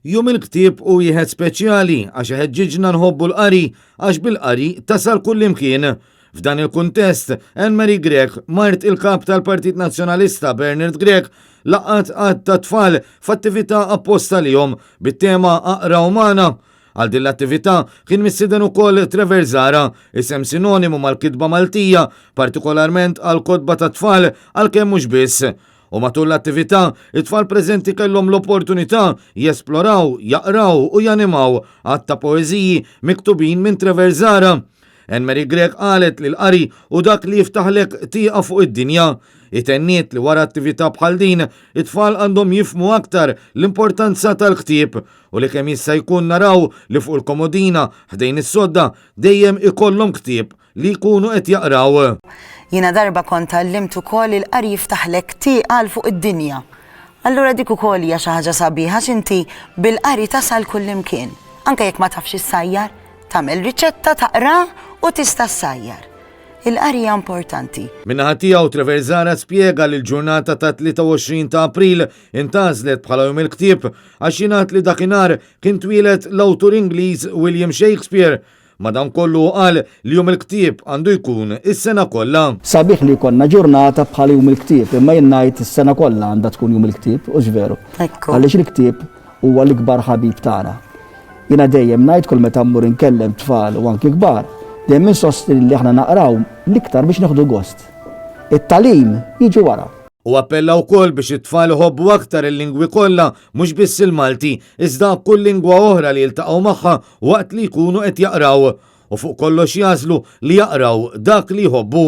Jum il-ktieb u wieħed speċjali għax ħeġġiġna nħobbu l-qari għax bil-qari tasal kullimkien. F'dan il-kuntest, Anne-Marie Grech, mart il-kap tal-Partit Nazzjonalista Bernard Grech, laqat għad ta' tfal f'attività apposta lihom bit-tema Aqra Umana. Għal din l-attività kien missieden ukoll Trevor Zara, isem sinonimu mal-kitba Maltija, partikolarment għal kodba ta' tfal għalkemm mhux biss. U matul l-attività, it-tfal preżenti kellhom l-opportunità jesploraw, jaqraw u janimaw għadd ta' poeżiji miktubin minn Trevor Zara. Anne-Marie Grech qalet li l-qari u dak li jiftaħlek tieqa fuq id-dinja. Itenniet li wara attività bħal din, it-tfal għandhom jifmu aktar l-importanza tal-ktieb u li kemm jista' jkun naraw li fuq il-komodina ħdejn is-sodda dejjem ikollhom ktieb li jkunu qed jaqraw. Jiena darba kont tallimt ukoll il-qari jiftaħlek tieqa fuq id-dinja. Allura dik ukoll hija xi ħaġa sabiħa x'inti bil-qari tasal kullimkien. Anke jekk ma tafx issajjar, tagħmel riċetta taqra u tista' ssajjar. Il-qari hija importanti. Min-naħa tiegħu Trevor Zara spjega li l-ġurnata ta' 23 ta' April intażlet bħala jum il-ktieb għax jingħad li dakinhar kien twieled l-awtur Ingliż William Shakespeare. Madankollu qal li jum il-ktieb għandu jkun is-sena kollha. Sabiħ li jkollna ġurnata bħal jum il-ktieb, imma jien ngħid is-sena kollha għandha tkun jum il-ktieb, u veru. Għaliex il-ktieb huwa l-ikbar ħabib tagħna. Jiena dejjem ngħid kull meta mmur inkellem tfal u anki kbar, dejjem insostni li aħna naqraw l-iktar biex neħdu gost. It-tagħlim jiġi wara. U appella wkoll biex it-tfal iħobbu aktar il-lingwi kollha mhux biss il-Malti, iżda kull lingwa oħra li jiltaqgħu magħha waqt li jkunu qed jaqraw u fuq kollox jażlu li jaqraw dak li jħobbu.